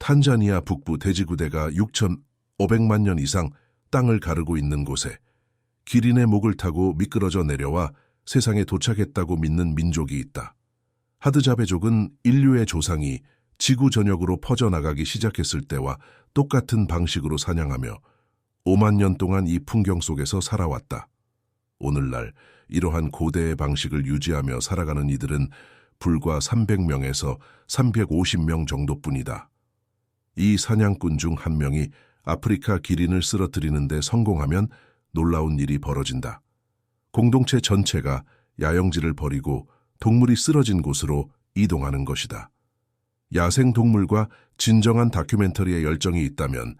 탄자니아 북부 돼지구대가 6,500만 년 이상 땅을 가르고 있는 곳에 기린의 목을 타고 미끄러져 내려와 세상에 도착했다고 믿는 민족이 있다. 하드자베족은 인류의 조상이 지구 전역으로 퍼져나가기 시작했을 때와 똑같은 방식으로 사냥하며 5만 년 동안 이 풍경 속에서 살아왔다. 오늘날 이러한 고대의 방식을 유지하며 살아가는 이들은 불과 300명에서 350명 정도뿐이다. 이 사냥꾼 중 한 명이 아프리카 기린을 쓰러뜨리는 데 성공하면 놀라운 일이 벌어진다. 공동체 전체가 야영지를 버리고 동물이 쓰러진 곳으로 이동하는 것이다. 야생동물과 진정한 다큐멘터리에 열정이 있다면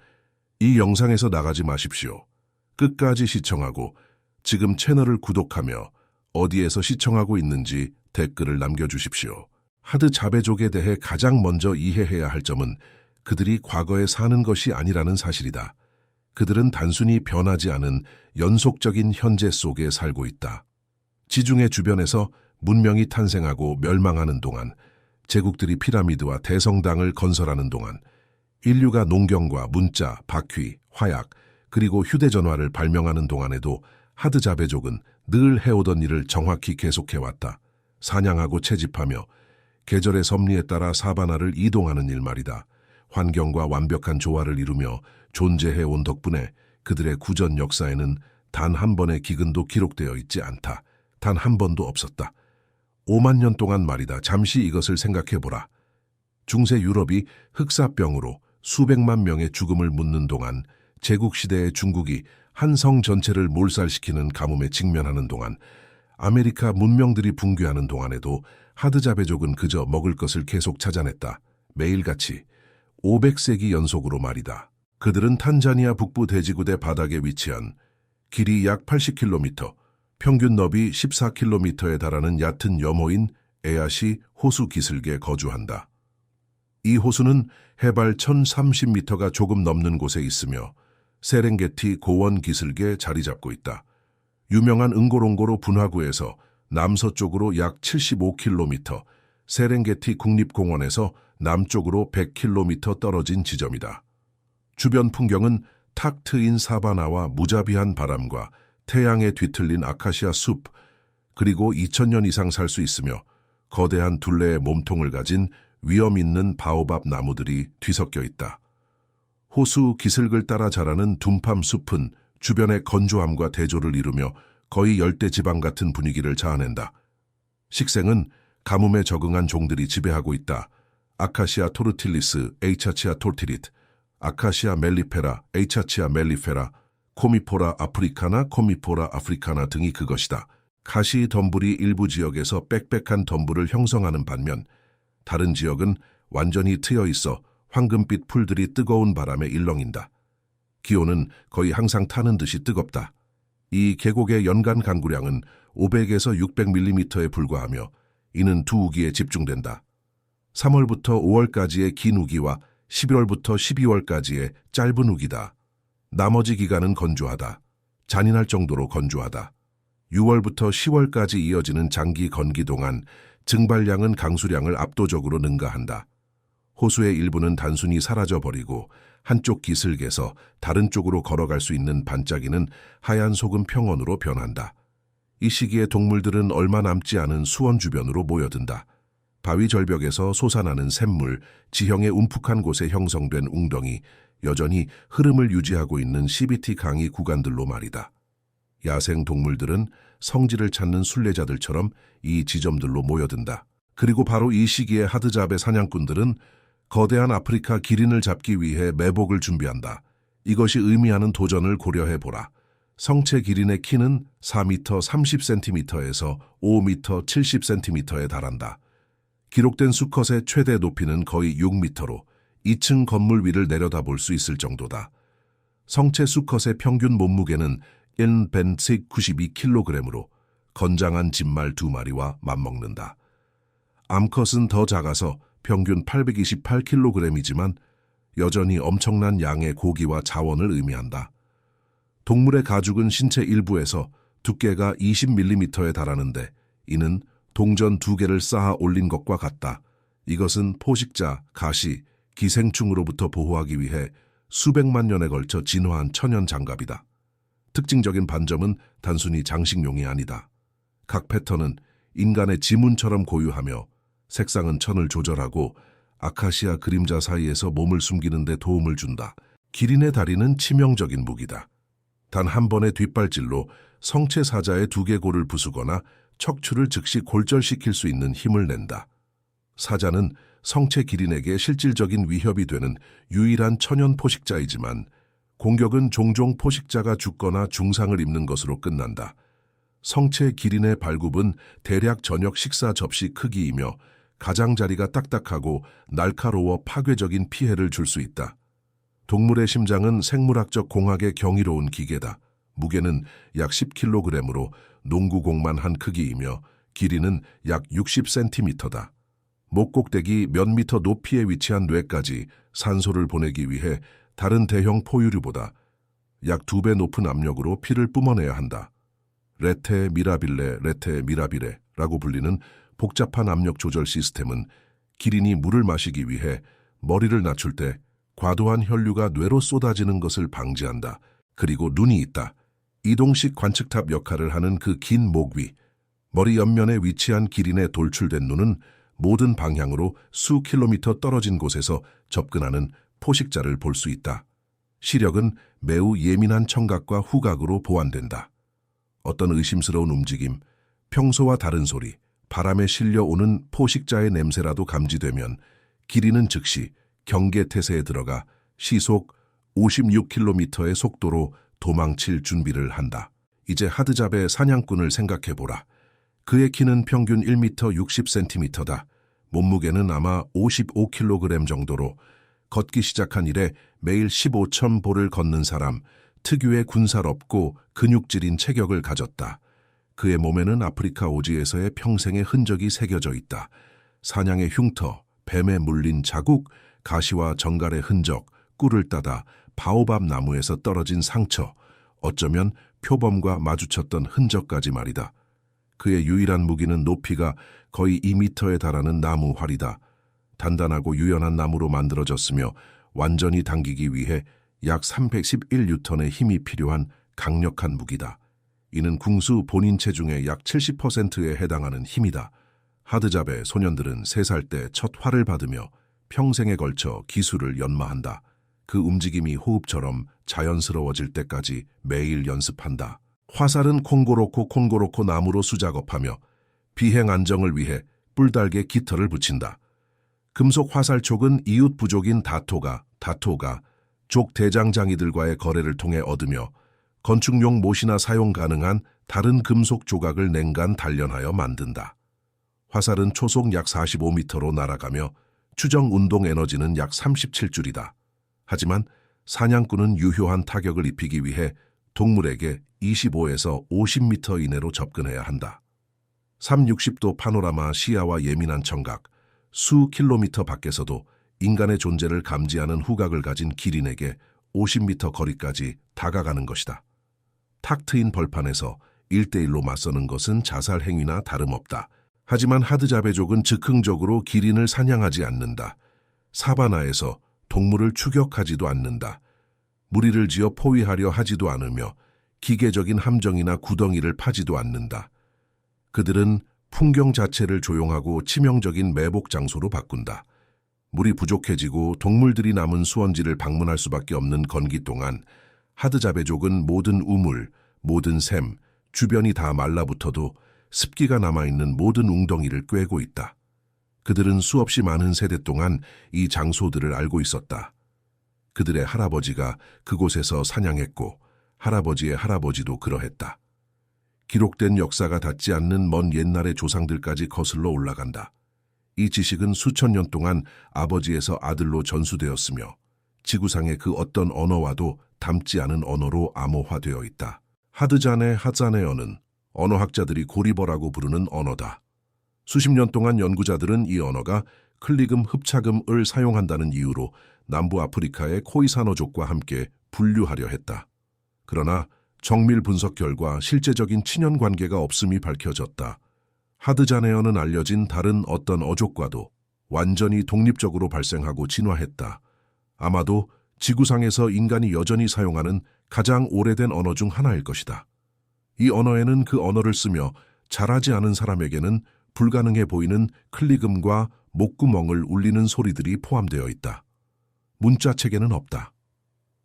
이 영상에서 나가지 마십시오. 끝까지 시청하고 지금 채널을 구독하며 어디에서 시청하고 있는지 댓글을 남겨주십시오. 하드자베족에 대해 가장 먼저 이해해야 할 점은 그들이 과거에 사는 것이 아니라는 사실이다. 그들은 단순히 변하지 않은 연속적인 현재 속에 살고 있다. 지중해 주변에서 문명이 탄생하고 멸망하는 동안, 제국들이 피라미드와 대성당을 건설하는 동안, 인류가 농경과 문자, 바퀴, 화약, 그리고 휴대전화를 발명하는 동안에도 하드자베족은 늘 해오던 일을 정확히 계속해왔다. 사냥하고 채집하며 계절의 섭리에 따라 사바나를 이동하는 일 말이다. 환경과 완벽한 조화를 이루며 존재해온 덕분에 그들의 구전 역사에는 단 한 번의 기근도 기록되어 있지 않다. 단 한 번도 없었다. 5만 년 동안 말이다. 잠시 이것을 생각해보라. 중세 유럽이 흑사병으로 수백만 명의 죽음을 묻는 동안, 제국시대의 중국이 한 성 전체를 몰살시키는 가뭄에 직면하는 동안, 아메리카 문명들이 붕괴하는 동안에도 하드자베족은 그저 먹을 것을 계속 찾아냈다. 매일같이 500세기 연속으로 말이다. 그들은 탄자니아 북부 돼지구대 바닥에 위치한 길이 약 80km, 평균 너비 14km에 달하는 얕은 염호인 에아시 호수 기슭에 거주한다. 이 호수는 해발 1030m가 조금 넘는 곳에 있으며 세렝게티 고원 기슭에 자리 잡고 있다. 유명한 응고롱고로 분화구에서 남서쪽으로 약 75km, 세렝게티 국립공원에서 남쪽으로 100km 떨어진 지점이다. 주변 풍경은 탁 트인 사바나와 무자비한 바람과 태양에 뒤틀린 아카시아 숲, 그리고 2000년 이상 살 수 있으며 거대한 둘레의 몸통을 가진 위험 있는 바오밥 나무들이 뒤섞여 있다. 호수 기슭을 따라 자라는 둠팜 숲은 주변의 건조함과 대조를 이루며 거의 열대지방 같은 분위기를 자아낸다. 식생은 가뭄에 적응한 종들이 지배하고 있다. 아카시아 토르틸리스, 에이차치아 토르티릿, 아카시아 멜리페라, 에이차치아 멜리페라, 코미포라 아프리카나, 코미포라 아프리카나 등이 그것이다. 가시 덤불이 일부 지역에서 빽빽한 덤불을 형성하는 반면 다른 지역은 완전히 트여 있어 황금빛 풀들이 뜨거운 바람에 일렁인다. 기온은 거의 항상 타는 듯이 뜨겁다. 이 계곡의 연간 강구량은 500에서 600mm에 불과하며 이는 두 우기에 집중된다. 3월부터 5월까지의 긴 우기와 11월부터 12월까지의 짧은 우기다. 나머지 기간은 건조하다. 잔인할 정도로 건조하다. 6월부터 10월까지 이어지는 장기 건기 동안 증발량은 강수량을 압도적으로 능가한다. 호수의 일부는 단순히 사라져버리고 한쪽 기슭에서 다른 쪽으로 걸어갈 수 있는 반짝이는 하얀 소금 평원으로 변한다. 이 시기에 동물들은 얼마 남지 않은 수원 주변으로 모여든다. 바위 절벽에서 솟아나는 샘물, 지형의 움푹한 곳에 형성된 웅덩이, 여전히 흐름을 유지하고 있는 CBT 강의 구간들로 말이다. 야생 동물들은 성지를 찾는 순례자들처럼 이 지점들로 모여든다. 그리고 바로 이 시기에 하드자베 사냥꾼들은 거대한 아프리카 기린을 잡기 위해 매복을 준비한다. 이것이 의미하는 도전을 고려해보라. 성체 기린의 키는 4m 30cm에서 5m 70cm에 달한다. 기록된 수컷의 최대 높이는 거의 6m로 2층 건물 위를 내려다볼 수 있을 정도다. 성체 수컷의 평균 몸무게는 192kg으로 건장한 진말 2마리와 맞먹는다. 암컷은 더 작아서 평균 828kg이지만 여전히 엄청난 양의 고기와 자원을 의미한다. 동물의 가죽은 신체 일부에서 두께가 20mm에 달하는데 이는 동전 2개를 쌓아 올린 것과 같다. 이것은 포식자, 가시, 기생충으로부터 보호하기 위해 수백만 년에 걸쳐 진화한 천연 장갑이다. 특징적인 반점은 단순히 장식용이 아니다. 각 패턴은 인간의 지문처럼 고유하며 색상은 천을 조절하고 아카시아 그림자 사이에서 몸을 숨기는 데 도움을 준다. 기린의 다리는 치명적인 무기다. 단 한 번의 뒷발질로 성체 사자의 두개골을 부수거나 척추를 즉시 골절시킬 수 있는 힘을 낸다. 사자는 성체 기린에게 실질적인 위협이 되는 유일한 천연 포식자이지만 공격은 종종 포식자가 죽거나 중상을 입는 것으로 끝난다. 성체 기린의 발굽은 대략 저녁 식사 접시 크기이며 가장자리가 딱딱하고 날카로워 파괴적인 피해를 줄 수 있다. 동물의 심장은 생물학적 공학의 경이로운 기계다. 무게는 약 10kg으로 농구공만 한 크기이며 길이는 약 60cm다. 목 꼭대기 몇 미터 높이에 위치한 뇌까지 산소를 보내기 위해 다른 대형 포유류보다 약 2배 높은 압력으로 피를 뿜어내야 한다. 레테 미라비레라고 불리는 복잡한 압력 조절 시스템은 기린이 물을 마시기 위해 머리를 낮출 때 과도한 혈류가 뇌로 쏟아지는 것을 방지한다. 그리고 눈이 있다. 이동식 관측탑 역할을 하는 그 긴 목 위, 머리 옆면에 위치한 기린의 돌출된 눈은 모든 방향으로 수 킬로미터 떨어진 곳에서 접근하는 포식자를 볼 수 있다. 시력은 매우 예민한 청각과 후각으로 보완된다. 어떤 의심스러운 움직임, 평소와 다른 소리, 바람에 실려오는 포식자의 냄새라도 감지되면 기린은 즉시 경계태세에 들어가 시속 56km의 속도로 도망칠 준비를 한다. 이제 하드잡의 사냥꾼을 생각해보라. 그의 키는 평균 1m 60cm다. 몸무게는 아마 55kg 정도로 걷기 시작한 이래 매일 15,000보를 걷는 사람, 특유의 군살없고 근육질인 체격을 가졌다. 그의 몸에는 아프리카 오지에서의 평생의 흔적이 새겨져 있다. 사냥의 흉터, 뱀에 물린 자국, 가시와 정갈의 흔적, 꿀을 따다 바오밥 나무에서 떨어진 상처, 어쩌면 표범과 마주쳤던 흔적까지 말이다. 그의 유일한 무기는 높이가 거의 2m에 달하는 나무 활이다. 단단하고 유연한 나무로 만들어졌으며 완전히 당기기 위해 약 311N의 힘이 필요한 강력한 무기다. 이는 궁수 본인 체중의 약 70%에 해당하는 힘이다. 하드잡의 소년들은 3살 때 첫 활을 받으며 평생에 걸쳐 기술을 연마한다. 그 움직임이 호흡처럼 자연스러워질 때까지 매일 연습한다. 화살은 콩고로코 나무로 수작업하며 비행 안정을 위해 뿔달개 깃털을 붙인다. 금속 화살촉은 이웃 부족인 다토가 족 대장장이들과의 거래를 통해 얻으며 건축용 못이나 사용 가능한 다른 금속 조각을 냉간 단련하여 만든다. 화살은 초속 약 45m로 날아가며 추정 운동 에너지는 약 37줄이다. 하지만 사냥꾼은 유효한 타격을 입히기 위해 동물에게 25에서 50m 이내로 접근해야 한다. 360도 파노라마 시야와 예민한 청각, 수 킬로미터 밖에서도 인간의 존재를 감지하는 후각을 가진 기린에게 50m 거리까지 다가가는 것이다. 탁 트인 벌판에서 1대1로 맞서는 것은 자살 행위나 다름없다. 하지만 하드자베족은 즉흥적으로 기린을 사냥하지 않는다. 사바나에서 동물을 추격하지도 않는다. 무리를 지어 포위하려 하지도 않으며 기계적인 함정이나 구덩이를 파지도 않는다. 그들은 풍경 자체를 조용하고 치명적인 매복 장소로 바꾼다. 물이 부족해지고 동물들이 남은 수원지를 방문할 수밖에 없는 건기 동안 하드자베족은 모든 우물, 모든 샘, 주변이 다 말라붙어도 습기가 남아있는 모든 웅덩이를 꿰고 있다. 그들은 수없이 많은 세대 동안 이 장소들을 알고 있었다. 그들의 할아버지가 그곳에서 사냥했고 할아버지의 할아버지도 그러했다. 기록된 역사가 닿지 않는 먼 옛날의 조상들까지 거슬러 올라간다. 이 지식은 수천 년 동안 아버지에서 아들로 전수되었으며 지구상의 그 어떤 언어와도 닮지 않은 언어로 암호화되어 있다. 하드자네어는 언어학자들이 고리버라고 부르는 언어다. 수십 년 동안 연구자들은 이 언어가 클리금 흡착음을 사용한다는 이유로 남부 아프리카의 코이사노족과 함께 분류하려 했다. 그러나 정밀 분석 결과 실제적인 친연 관계가 없음이 밝혀졌다. 하드자네어는 알려진 다른 어떤 어족과도 완전히 독립적으로 발생하고 진화했다. 아마도 지구상에서 인간이 여전히 사용하는 가장 오래된 언어 중 하나일 것이다. 이 언어에는 그 언어를 쓰며 잘하지 않은 사람에게는 불가능해 보이는 클릭음과 목구멍을 울리는 소리들이 포함되어 있다. 문자체계는 없다.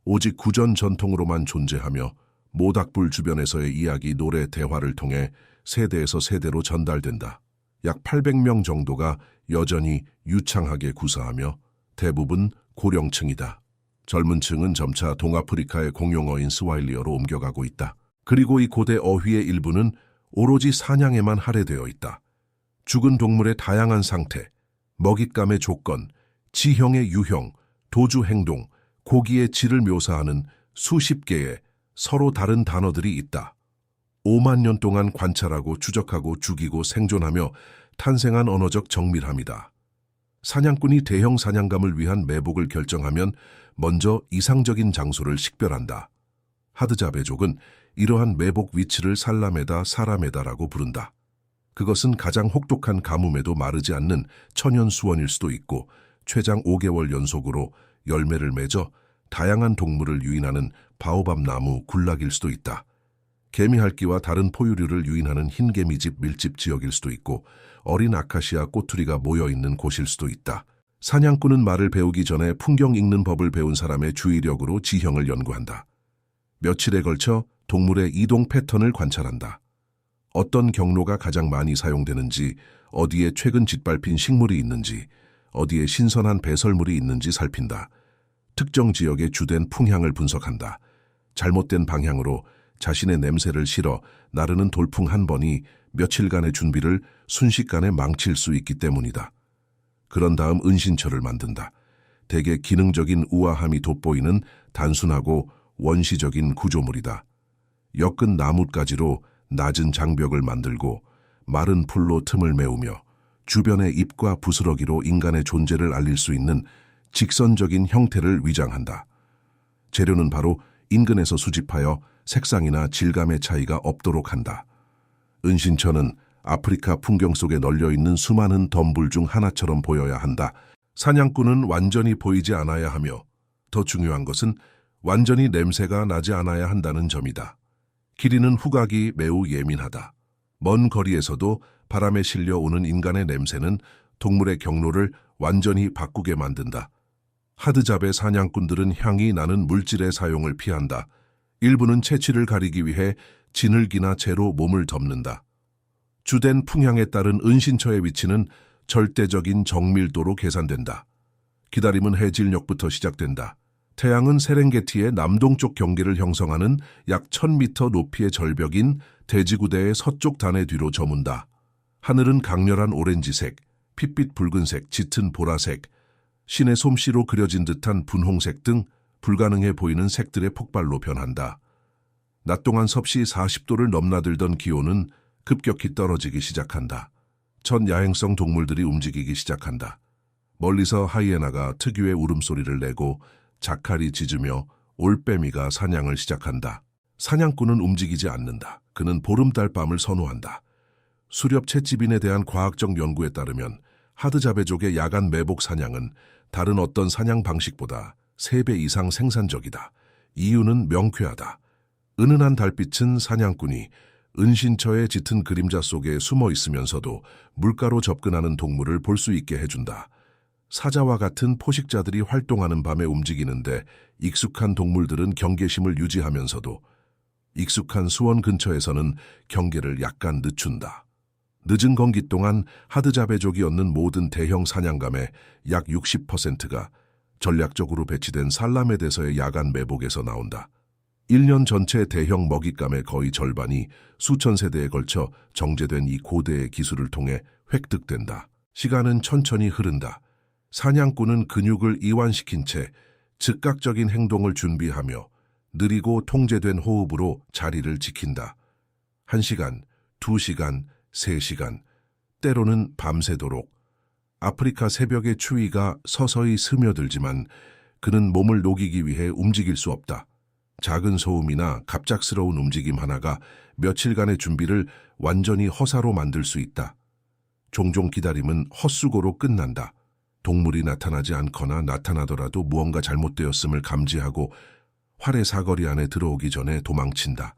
오직 구전 전통으로만 존재하며 모닥불 주변에서의 이야기, 노래, 대화를 통해 세대에서 세대로 전달된다. 약 800명 정도가 여전히 유창하게 구사하며 대부분 고령층이다. 젊은 층은 점차 동아프리카의 공용어인 스와힐리어로 옮겨가고 있다. 그리고 이 고대 어휘의 일부는 오로지 사냥에만 할애되어 있다. 죽은 동물의 다양한 상태, 먹잇감의 조건, 지형의 유형, 도주 행동, 고기의 질을 묘사하는 수십 개의 서로 다른 단어들이 있다. 5만 년 동안 관찰하고 추적하고 죽이고 생존하며 탄생한 언어적 정밀함이다. 사냥꾼이 대형 사냥감을 위한 매복을 결정하면 먼저 이상적인 장소를 식별한다. 하드자베족은 이러한 매복 위치를 살라메다 사라메다라고 부른다. 그것은 가장 혹독한 가뭄에도 마르지 않는 천연 수원일 수도 있고 최장 5개월 연속으로 열매를 맺어 다양한 동물을 유인하는 바오밥 나무 군락일 수도 있다. 개미핥기와 다른 포유류를 유인하는 흰개미집 밀집 지역일 수도 있고 어린 아카시아 꼬투리가 모여있는 곳일 수도 있다. 사냥꾼은 말을 배우기 전에 풍경 읽는 법을 배운 사람의 주의력으로 지형을 연구한다. 며칠에 걸쳐 동물의 이동 패턴을 관찰한다. 어떤 경로가 가장 많이 사용되는지, 어디에 최근 짓밟힌 식물이 있는지, 어디에 신선한 배설물이 있는지 살핀다. 특정 지역의 주된 풍향을 분석한다. 잘못된 방향으로 자신의 냄새를 실어 나르는 돌풍 한 번이 며칠간의 준비를 순식간에 망칠 수 있기 때문이다. 그런 다음 은신처를 만든다. 대개 기능적인 우아함이 돋보이는 단순하고 원시적인 구조물이다. 엮은 나뭇가지로 낮은 장벽을 만들고 마른 풀로 틈을 메우며 주변의 잎과 부스러기로 인간의 존재를 알릴 수 있는 직선적인 형태를 위장한다. 재료는 바로 인근에서 수집하여 색상이나 질감의 차이가 없도록 한다. 은신처는 아프리카 풍경 속에 널려있는 수많은 덤불 중 하나처럼 보여야 한다. 사냥꾼은 완전히 보이지 않아야 하며 더 중요한 것은 완전히 냄새가 나지 않아야 한다는 점이다. 기린은 후각이 매우 예민하다. 먼 거리에서도 바람에 실려오는 인간의 냄새는 동물의 경로를 완전히 바꾸게 만든다. 하드잡의 사냥꾼들은 향이 나는 물질의 사용을 피한다. 일부는 채취를 가리기 위해 지늘기나 재로 몸을 덮는다. 주된 풍향에 따른 은신처의 위치는 절대적인 정밀도로 계산된다. 기다림은 해질녘부터 시작된다. 태양은 세렝게티의 남동쪽 경계를 형성하는 약 1000m 높이의 절벽인 대지구대의 서쪽 단의 뒤로 저문다. 하늘은 강렬한 오렌지색, 핏빛 붉은색, 짙은 보라색, 신의 솜씨로 그려진 듯한 분홍색 등 불가능해 보이는 색들의 폭발로 변한다. 낮 동안 섭씨 40도를 넘나들던 기온은 급격히 떨어지기 시작한다. 첫 야행성 동물들이 움직이기 시작한다. 멀리서 하이에나가 특유의 울음소리를 내고 자칼이 짖으며 올빼미가 사냥을 시작한다. 사냥꾼은 움직이지 않는다. 그는 보름달 밤을 선호한다. 수렵 채집인에 대한 과학적 연구에 따르면 하드자베족의 야간 매복 사냥은 다른 어떤 사냥 방식보다 3배 이상 생산적이다. 이유는 명쾌하다. 은은한 달빛은 사냥꾼이 은신처의 짙은 그림자 속에 숨어 있으면서도 물가로 접근하는 동물을 볼 수 있게 해준다. 사자와 같은 포식자들이 활동하는 밤에 움직이는데 익숙한 동물들은 경계심을 유지하면서도 익숙한 수원 근처에서는 경계를 약간 늦춘다. 늦은 건기 동안 하드자베족이 얻는 모든 대형 사냥감의 약 60%가 전략적으로 배치된 살라메드에서의 야간 매복에서 나온다. 1년 전체 대형 먹잇감의 거의 절반이 수천 세대에 걸쳐 정제된 이 고대의 기술을 통해 획득된다. 시간은 천천히 흐른다. 사냥꾼은 근육을 이완시킨 채 즉각적인 행동을 준비하며 느리고 통제된 호흡으로 자리를 지킨다. 1시간, 2시간, 3시간, 때로는 밤새도록. 아프리카 새벽의 추위가 서서히 스며들지만 그는 몸을 녹이기 위해 움직일 수 없다. 작은 소음이나 갑작스러운 움직임 하나가 며칠간의 준비를 완전히 허사로 만들 수 있다. 종종 기다림은 헛수고로 끝난다. 동물이 나타나지 않거나 나타나더라도 무언가 잘못되었음을 감지하고 활의 사거리 안에 들어오기 전에 도망친다.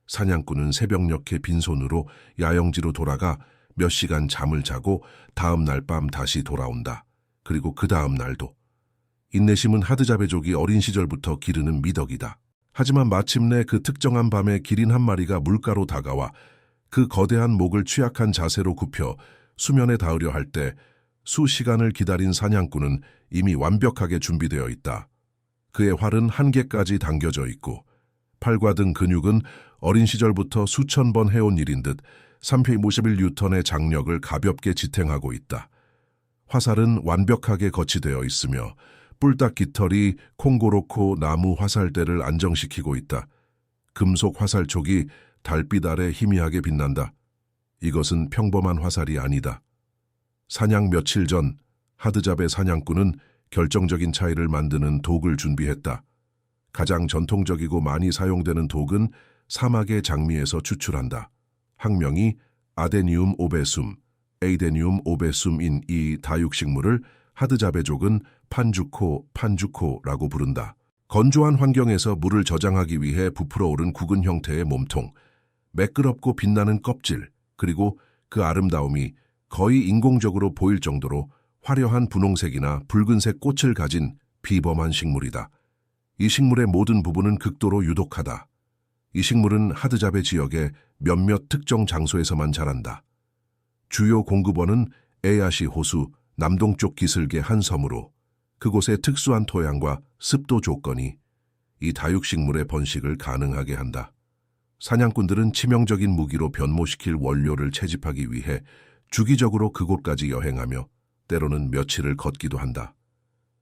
사냥꾼은 새벽녘에 빈손으로 야영지로 돌아가 몇 시간 잠을 자고 다음 날 밤 다시 돌아온다. 그리고 그 다음 날도. 인내심은 하드자베족이 어린 시절부터 기르는 미덕이다. 하지만 마침내 그 특정한 밤에 기린 한 마리가 물가로 다가와 그 거대한 목을 취약한 자세로 굽혀 수면에 닿으려 할 때 수시간을 기다린 사냥꾼은 이미 완벽하게 준비되어 있다. 그의 활은 한계까지 당겨져 있고 팔과 등 근육은 어린 시절부터 수천 번 해온 일인 듯 351N의 장력을 가볍게 지탱하고 있다. 화살은 완벽하게 거치되어 있으며 뿔딱 깃털이 콩고로코 나무 화살대를 안정시키고 있다. 금속 화살촉이 달빛 아래 희미하게 빛난다. 이것은 평범한 화살이 아니다. 사냥 며칠 전 하드잡의 사냥꾼은 결정적인 차이를 만드는 독을 준비했다. 가장 전통적이고 많이 사용되는 독은 사막의 장미에서 추출한다. 학명이 아데니움 오베숨, 에이데니움 오베숨인 이 다육식물을 하드자베족은 판주코라고 부른다. 건조한 환경에서 물을 저장하기 위해 부풀어 오른 구근 형태의 몸통, 매끄럽고 빛나는 껍질, 그리고 그 아름다움이 거의 인공적으로 보일 정도로 화려한 분홍색이나 붉은색 꽃을 가진 비범한 식물이다. 이 식물의 모든 부분은 극도로 유독하다. 이 식물은 하드자베 지역의 몇몇 특정 장소에서만 자란다. 주요 공급원은 에야시 호수 남동쪽 기슭의 한 섬으로 그곳의 특수한 토양과 습도 조건이 이 다육식물의 번식을 가능하게 한다. 사냥꾼들은 치명적인 무기로 변모시킬 원료를 채집하기 위해 주기적으로 그곳까지 여행하며 때로는 며칠을 걷기도 한다.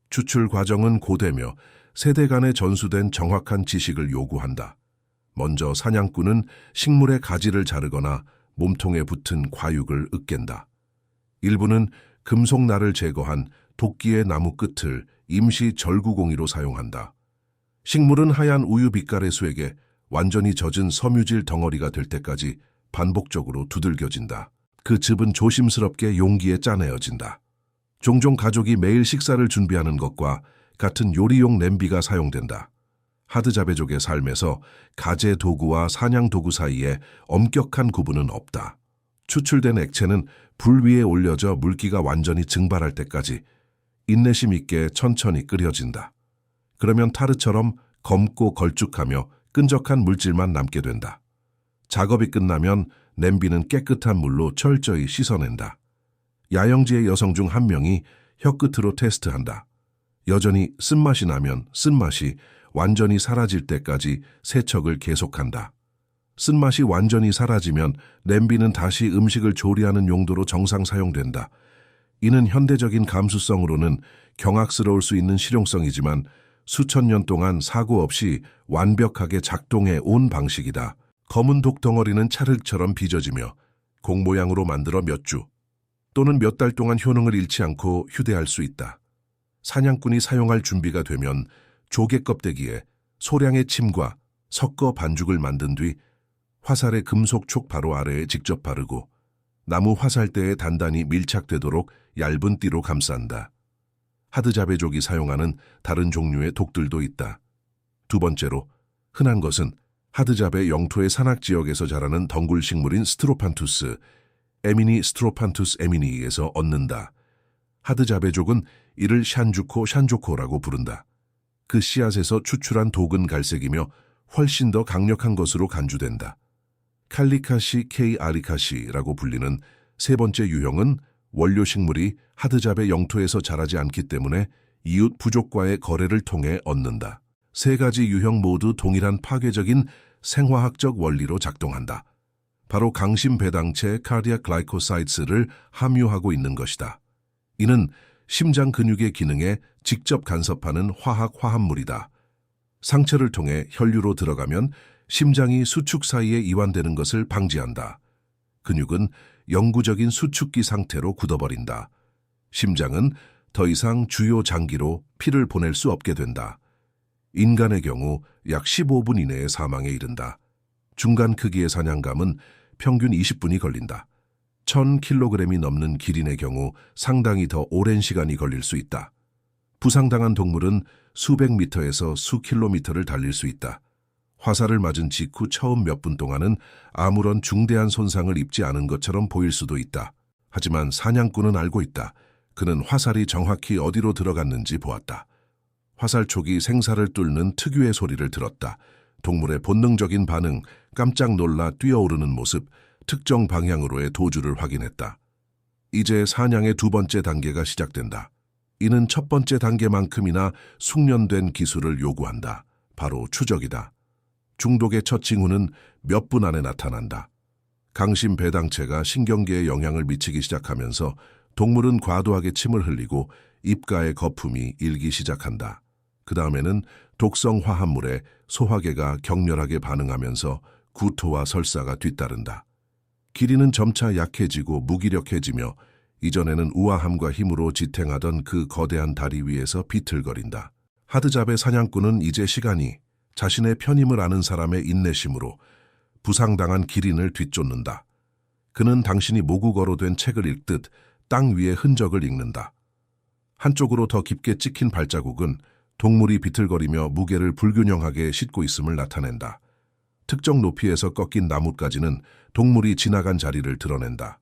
추출 과정은 고되며 세대 간에 전수된 정확한 지식을 요구한다. 먼저 사냥꾼은 식물의 가지를 자르거나 몸통에 붙은 과육을 으깬다. 일부는 금속날을 제거한 도끼의 나무 끝을 임시 절구공이로 사용한다. 식물은 하얀 우유 빛깔의 수액에 완전히 젖은 섬유질 덩어리가 될 때까지 반복적으로 두들겨진다. 그 즙은 조심스럽게 용기에 짜내어진다. 종종 가족이 매일 식사를 준비하는 것과 같은 요리용 냄비가 사용된다. 하드자베족의 삶에서 가재 도구와 사냥 도구 사이에 엄격한 구분은 없다. 추출된 액체는 불 위에 올려져 물기가 완전히 증발할 때까지 인내심 있게 천천히 끓여진다. 그러면 타르처럼 검고 걸쭉하며 끈적한 물질만 남게 된다. 작업이 끝나면 냄비는 깨끗한 물로 철저히 씻어낸다. 야영지의 여성 중 한 명이 혀끝으로 테스트한다. 여전히 쓴맛이 나면 쓴맛이 완전히 사라질 때까지 세척을 계속한다. 쓴맛이 완전히 사라지면 냄비는 다시 음식을 조리하는 용도로 정상 사용된다. 이는 현대적인 감수성으로는 경악스러울 수 있는 실용성이지만 수천 년 동안 사고 없이 완벽하게 작동해 온 방식이다. 검은 독덩어리는 찰흙처럼 빚어지며 공 모양으로 만들어 몇 주 또는 몇 달 동안 효능을 잃지 않고 휴대할 수 있다. 사냥꾼이 사용할 준비가 되면 조개 껍데기에 소량의 침과 섞어 반죽을 만든 뒤 화살의 금속 촉 바로 아래에 직접 바르고 나무 화살대에 단단히 밀착되도록 얇은 띠로 감싼다. 하드자베족이 사용하는 다른 종류의 독들도 있다. 두 번째로 흔한 것은 하드자베 영토의 산악 지역에서 자라는 덩굴 식물인 스트로판투스, 에미니 스트로판투스 에미니에서 얻는다. 하드자베족은 이를 샨조코라고 부른다. 그 씨앗에서 추출한 독은 갈색이며 훨씬 더 강력한 것으로 간주된다. 칼리카시 아리카시라고 불리는 세 번째 유형은 원료 식물이 하드자베 영토에서 자라지 않기 때문에 이웃 부족과의 거래를 통해 얻는다. 세 가지 유형 모두 동일한 파괴적인 생화학적 원리로 작동한다. 바로 강심 배당체 카르디악 글라이코사이트를 함유하고 있는 것이다. 이는 심장 근육의 기능에 직접 간섭하는 화학 화합물이다. 상처를 통해 혈류로 들어가면 심장이 수축 사이에 이완되는 것을 방지한다. 근육은 영구적인 수축기 상태로 굳어버린다. 심장은 더 이상 주요 장기로 피를 보낼 수 없게 된다. 인간의 경우 약 15분 이내에 사망에 이른다. 중간 크기의 사냥감은 평균 20분이 걸린다. 1000kg이 넘는 기린의 경우 상당히 더 오랜 시간이 걸릴 수 있다. 부상당한 동물은 수백 미터에서 수킬로미터를 달릴 수 있다. 화살을 맞은 직후 처음 몇 분 동안은 아무런 중대한 손상을 입지 않은 것처럼 보일 수도 있다. 하지만 사냥꾼은 알고 있다. 그는 화살이 정확히 어디로 들어갔는지 보았다. 화살촉이 생사를 뚫는 특유의 소리를 들었다. 동물의 본능적인 반응, 깜짝 놀라 뛰어오르는 모습, 특정 방향으로의 도주를 확인했다. 이제 사냥의 두 번째 단계가 시작된다. 이는 첫 번째 단계만큼이나 숙련된 기술을 요구한다. 바로 추적이다. 중독의 첫 징후는 몇 분 안에 나타난다. 강심 배당체가 신경계에 영향을 미치기 시작하면서 동물은 과도하게 침을 흘리고 입가에 거품이 일기 시작한다. 그 다음에는 독성 화합물에 소화계가 격렬하게 반응하면서 구토와 설사가 뒤따른다. 기린은 점차 약해지고 무기력해지며 이전에는 우아함과 힘으로 지탱하던 그 거대한 다리 위에서 비틀거린다. 하드잡의 사냥꾼은 이제 시간이 자신의 편임을 아는 사람의 인내심으로 부상당한 기린을 뒤쫓는다. 그는 당신이 모국어로 된 책을 읽듯 땅 위의 흔적을 읽는다. 한쪽으로 더 깊게 찍힌 발자국은 동물이 비틀거리며 무게를 불균형하게 싣고 있음을 나타낸다. 특정 높이에서 꺾인 나뭇가지는 동물이 지나간 자리를 드러낸다.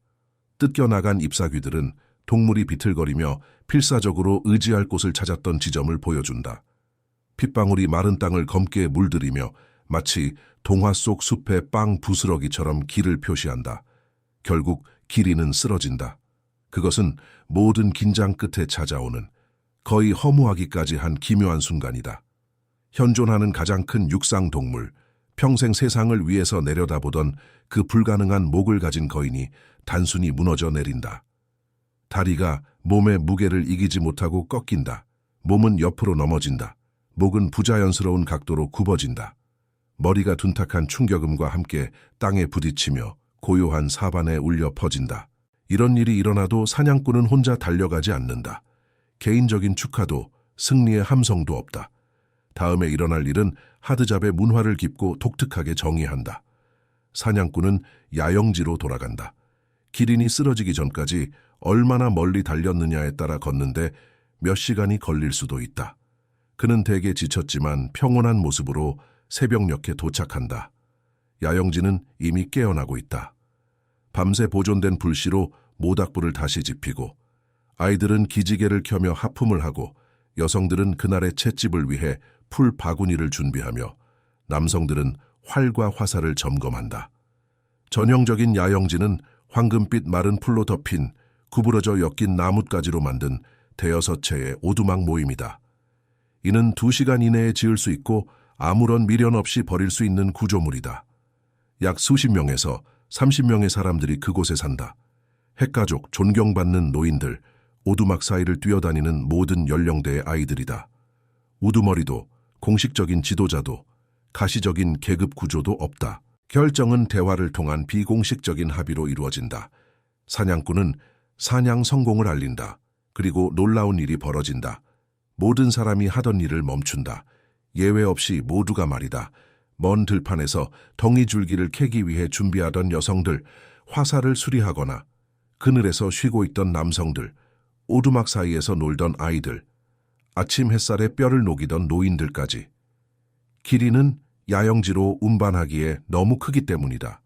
뜯겨나간 잎사귀들은 동물이 비틀거리며 필사적으로 의지할 곳을 찾았던 지점을 보여준다. 핏방울이 마른 땅을 검게 물들이며 마치 동화 속 숲의 빵 부스러기처럼 길을 표시한다. 결국 기린은 쓰러진다. 그것은 모든 긴장 끝에 찾아오는 거의 허무하기까지 한 기묘한 순간이다. 현존하는 가장 큰 육상 동물, 평생 세상을 위해서 내려다보던 그 불가능한 목을 가진 거인이 단순히 무너져 내린다. 다리가 몸의 무게를 이기지 못하고 꺾인다. 몸은 옆으로 넘어진다. 목은 부자연스러운 각도로 굽어진다. 머리가 둔탁한 충격음과 함께 땅에 부딪히며 고요한 사반에 울려 퍼진다. 이런 일이 일어나도 사냥꾼은 혼자 달려가지 않는다. 개인적인 축하도 승리의 함성도 없다. 다음에 일어날 일은 하드잡의 문화를 깊고 독특하게 정의한다. 사냥꾼은 야영지로 돌아간다. 기린이 쓰러지기 전까지 얼마나 멀리 달렸느냐에 따라 걷는데 몇 시간이 걸릴 수도 있다. 그는 대개 지쳤지만 평온한 모습으로 새벽녘에 도착한다. 야영지는 이미 깨어나고 있다. 밤새 보존된 불씨로 모닥불을 다시 지피고 아이들은 기지개를 켜며 하품을 하고 여성들은 그날의 찻집을 위해 풀 바구니를 준비하며 남성들은 활과 화살을 점검한다. 전형적인 야영지는 황금빛 마른 풀로 덮인 구부러져 엮인 나뭇가지로 만든 대여섯 채의 오두막 모임이다. 이는 2시간 이내에 지을 수 있고 아무런 미련 없이 버릴 수 있는 구조물이다. 약 수십 명에서 30명의 사람들이 그곳에 산다. 핵가족, 존경받는 노인들, 오두막 사이를 뛰어다니는 모든 연령대의 아이들이다. 우두머리도, 공식적인 지도자도, 가시적인 계급 구조도 없다. 결정은 대화를 통한 비공식적인 합의로 이루어진다. 사냥꾼은 사냥 성공을 알린다. 그리고 놀라운 일이 벌어진다. 모든 사람이 하던 일을 멈춘다. 예외 없이 모두가 말이다. 먼 들판에서 덩이줄기를 캐기 위해 준비하던 여성들, 화살을 수리하거나 그늘에서 쉬고 있던 남성들, 오두막 사이에서 놀던 아이들, 아침 햇살에 뼈를 녹이던 노인들까지. 기린은 야영지로 운반하기에 너무 크기 때문이다.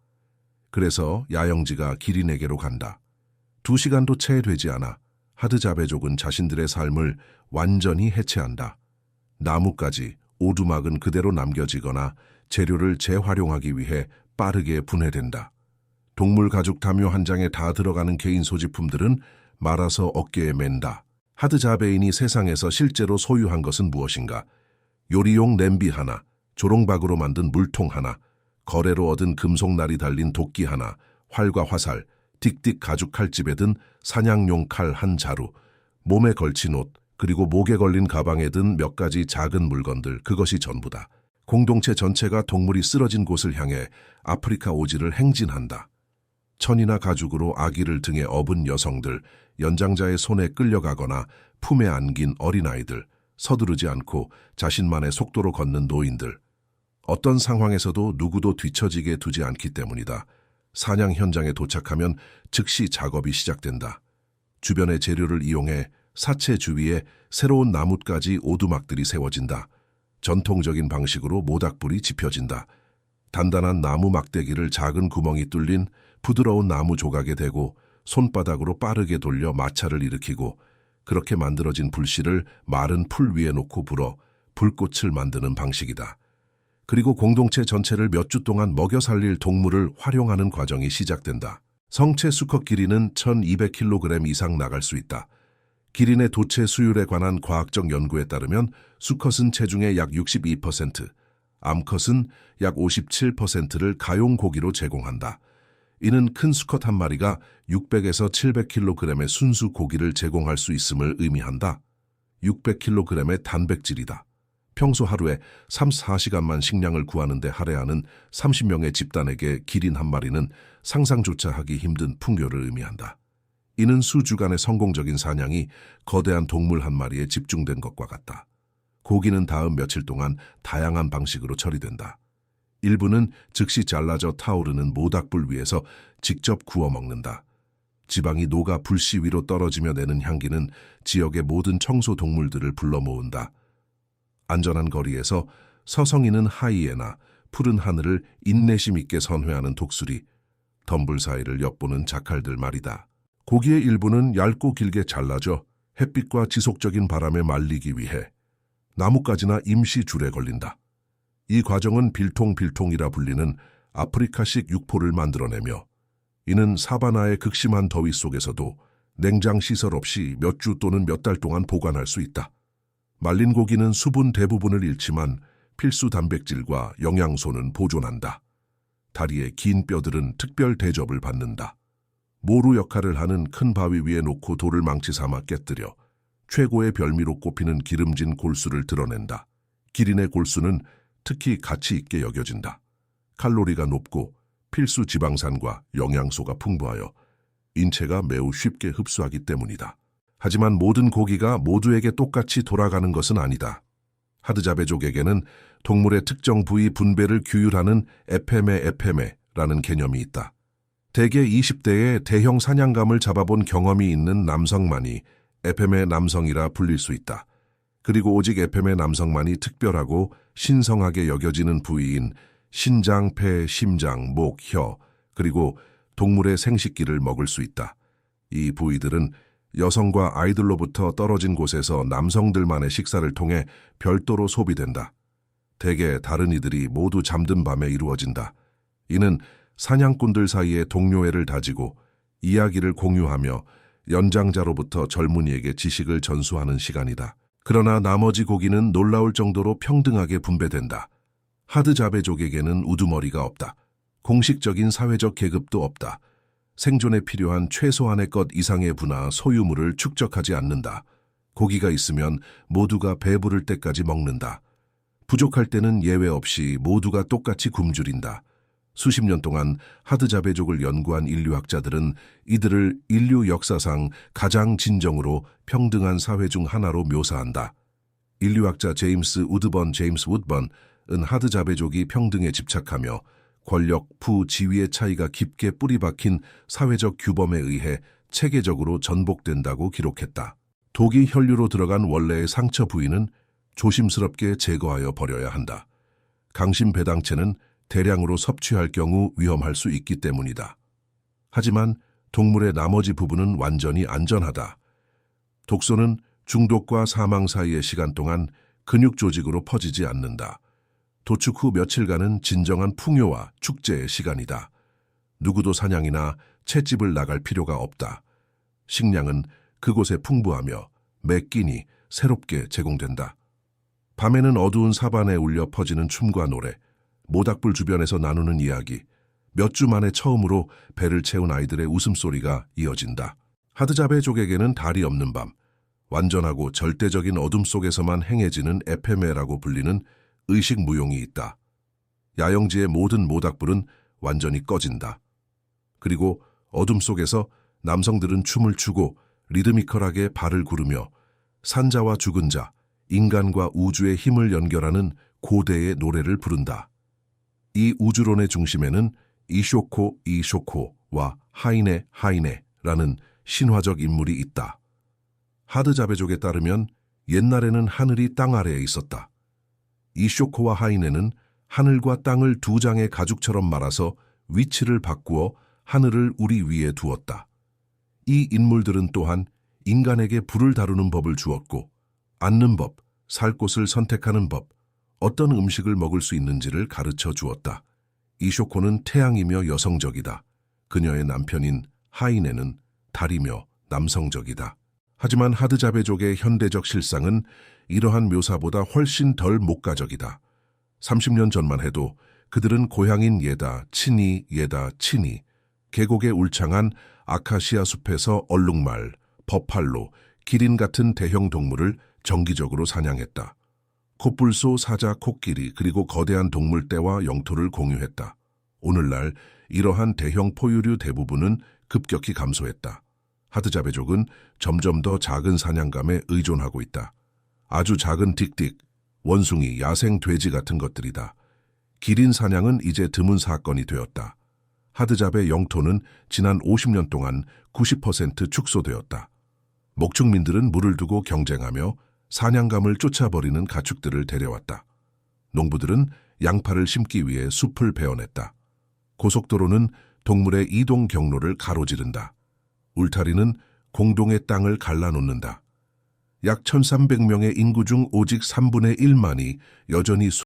그래서 야영지가 기린에게로 간다. 2시간도 채 되지 않아 하드잡의족은 자신들의 삶을 완전히 해체한다. 나뭇가지, 오두막은 그대로 남겨지거나 재료를 재활용하기 위해 빠르게 분해된다. 동물 가죽 담요 한 장에 다 들어가는 개인 소지품들은 말아서 어깨에 맨다. 하드잡에인이 세상에서 실제로 소유한 것은 무엇인가? 요리용 냄비 하나, 조롱박으로 만든 물통 하나, 거래로 얻은 금속날이 달린 도끼 하나, 활과 화살, 딕딕 가죽 칼집에 든 사냥용 칼 한 자루, 몸에 걸친 옷, 그리고 목에 걸린 가방에 든 몇 가지 작은 물건들, 그것이 전부다. 공동체 전체가 동물이 쓰러진 곳을 향해 아프리카 오지를 행진한다. 천이나 가죽으로 아기를 등에 업은 여성들, 연장자의 손에 끌려가거나 품에 안긴 어린아이들, 서두르지 않고 자신만의 속도로 걷는 노인들. 어떤 상황에서도 누구도 뒤처지게 두지 않기 때문이다. 사냥 현장에 도착하면 즉시 작업이 시작된다. 주변의 재료를 이용해 사체 주위에 새로운 나뭇가지 오두막들이 세워진다. 전통적인 방식으로 모닥불이 지펴진다. 단단한 나무 막대기를 작은 구멍이 뚫린 부드러운 나무 조각에 대고 손바닥으로 빠르게 돌려 마찰을 일으키고 그렇게 만들어진 불씨를 마른 풀 위에 놓고 불어 불꽃을 만드는 방식이다. 그리고 공동체 전체를 몇 주 동안 먹여 살릴 동물을 활용하는 과정이 시작된다. 성체 수컷 기린은 1200kg 이상 나갈 수 있다. 기린의 도체 수율에 관한 과학적 연구에 따르면 수컷은 체중의 약 62%, 암컷은 약 57%를 가용 고기로 제공한다. 이는 큰 수컷 한 마리가 600에서 700kg의 순수 고기를 제공할 수 있음을 의미한다. 600kg의 단백질이다. 평소 하루에 3-4시간만 식량을 구하는 데 할애하는 30명의 집단에게 기린 한 마리는 상상조차 하기 힘든 풍요를 의미한다. 이는 수주간의 성공적인 사냥이 거대한 동물 한 마리에 집중된 것과 같다. 고기는 다음 며칠 동안 다양한 방식으로 처리된다. 일부는 즉시 잘라져 타오르는 모닥불 위에서 직접 구워 먹는다. 지방이 녹아 불씨 위로 떨어지며 내는 향기는 지역의 모든 청소 동물들을 불러 모은다. 안전한 거리에서 서성이는 하이에나, 푸른 하늘을 인내심 있게 선회하는 독수리, 덤불 사이를 엿보는 자칼들 말이다. 고기의 일부는 얇고 길게 잘라져 햇빛과 지속적인 바람에 말리기 위해 나뭇가지나 임시 줄에 걸린다. 이 과정은 빌통이라 불리는 아프리카식 육포를 만들어내며 이는 사바나의 극심한 더위 속에서도 냉장 시설 없이 몇 주 또는 몇 달 동안 보관할 수 있다. 말린 고기는 수분 대부분을 잃지만 필수 단백질과 영양소는 보존한다. 다리의 긴 뼈들은 특별 대접을 받는다. 모루 역할을 하는 큰 바위 위에 놓고 돌을 망치 삼아 깨뜨려 최고의 별미로 꼽히는 기름진 골수를 드러낸다. 기린의 골수는 특히 가치 있게 여겨진다. 칼로리가 높고 필수 지방산과 영양소가 풍부하여 인체가 매우 쉽게 흡수하기 때문이다. 하지만 모든 고기가 모두에게 똑같이 돌아가는 것은 아니다. 하드자베족에게는 동물의 특정 부위 분배를 규율하는 에페메라는 개념이 있다. 대개 20대의 대형 사냥감을 잡아본 경험이 있는 남성만이 에페메 남성이라 불릴 수 있다. 그리고 오직 에페메 남성만이 특별하고 신성하게 여겨지는 부위인 신장, 폐, 심장, 목, 혀, 그리고 동물의 생식기를 먹을 수 있다. 이 부위들은 여성과 아이들로부터 떨어진 곳에서 남성들만의 식사를 통해 별도로 소비된다. 대개 다른 이들이 모두 잠든 밤에 이루어진다. 이는 사냥꾼들 사이에 동료애를 다지고 이야기를 공유하며 연장자로부터 젊은이에게 지식을 전수하는 시간이다. 그러나 나머지 고기는 놀라울 정도로 평등하게 분배된다. 하드자베족에게는 우두머리가 없다. 공식적인 사회적 계급도 없다. 생존에 필요한 최소한의 것 이상의 부나 소유물을 축적하지 않는다. 고기가 있으면 모두가 배부를 때까지 먹는다. 부족할 때는 예외 없이 모두가 똑같이 굶주린다. 수십 년 동안 하드자베족을 연구한 인류학자들은 이들을 인류 역사상 가장 진정으로 평등한 사회 중 하나로 묘사한다. 인류학자 제임스 우드번은 하드자베족이 평등에 집착하며 권력, 부, 지위의 차이가 깊게 뿌리박힌 사회적 규범에 의해 체계적으로 전복된다고 기록했다. 독이 혈류로 들어간 원래의 상처 부위는 조심스럽게 제거하여 버려야 한다. 강심 배당체는 대량으로 섭취할 경우 위험할 수 있기 때문이다. 하지만 동물의 나머지 부분은 완전히 안전하다. 독소는 중독과 사망 사이의 시간 동안 근육 조직으로 퍼지지 않는다. 도축 후 며칠간은 진정한 풍요와 축제의 시간이다. 누구도 사냥이나 횟집을 나갈 필요가 없다. 식량은 그곳에 풍부하며 매 끼니 새롭게 제공된다. 밤에는 어두운 사반에 울려 퍼지는 춤과 노래, 모닥불 주변에서 나누는 이야기, 몇 주 만에 처음으로 배를 채운 아이들의 웃음소리가 이어진다. 하드자베족에게는 달이 없는 밤, 완전하고 절대적인 어둠 속에서만 행해지는 에페메라고 불리는 의식무용이 있다. 야영지의 모든 모닥불은 완전히 꺼진다. 그리고 어둠 속에서 남성들은 춤을 추고 리드미컬하게 발을 구르며 산자와 죽은 자, 인간과 우주의 힘을 연결하는 고대의 노래를 부른다. 이 우주론의 중심에는 이쇼코와 하이네라는 신화적 인물이 있다. 하드자베족에 따르면 옛날에는 하늘이 땅 아래에 있었다. 이쇼코와 하이네는 하늘과 땅을 두 장의 가죽처럼 말아서 위치를 바꾸어 하늘을 우리 위에 두었다. 이 인물들은 또한 인간에게 불을 다루는 법을 주었고 앉는 법, 살 곳을 선택하는 법, 어떤 음식을 먹을 수 있는지를 가르쳐 주었다. 이쇼코는 태양이며 여성적이다. 그녀의 남편인 하이네는 달이며 남성적이다. 하지만 하드자베족의 현대적 실상은 이러한 묘사보다 훨씬 덜 목가적이다. 30년 전만 해도 그들은 고향인 예다, 치니, 계곡에 울창한 아카시아 숲에서 얼룩말, 버팔로, 기린 같은 대형 동물을 정기적으로 사냥했다. 코뿔소, 사자, 코끼리, 그리고 거대한 동물떼와 영토를 공유했다. 오늘날 이러한 대형 포유류 대부분은 급격히 감소했다. 하드자베족은 점점 더 작은 사냥감에 의존하고 있다. 아주 작은 딕딕, 원숭이, 야생 돼지 같은 것들이다. 기린 사냥은 이제 드문 사건이 되었다. 하드자베 영토는 지난 50년 동안 90% 축소되었다. 목축민들은 물을 두고 경쟁하며 사냥감을 쫓아버리는 가축들을 데려왔다. 농부들은 양파를 심기 위해 숲을 베어냈다. 고속도로는 동물의 이동 경로를 가로지른다. 울타리는 공동의 땅을 갈라놓는다. 약 1300명의 인구 중 오직 3분의 1만이 여전히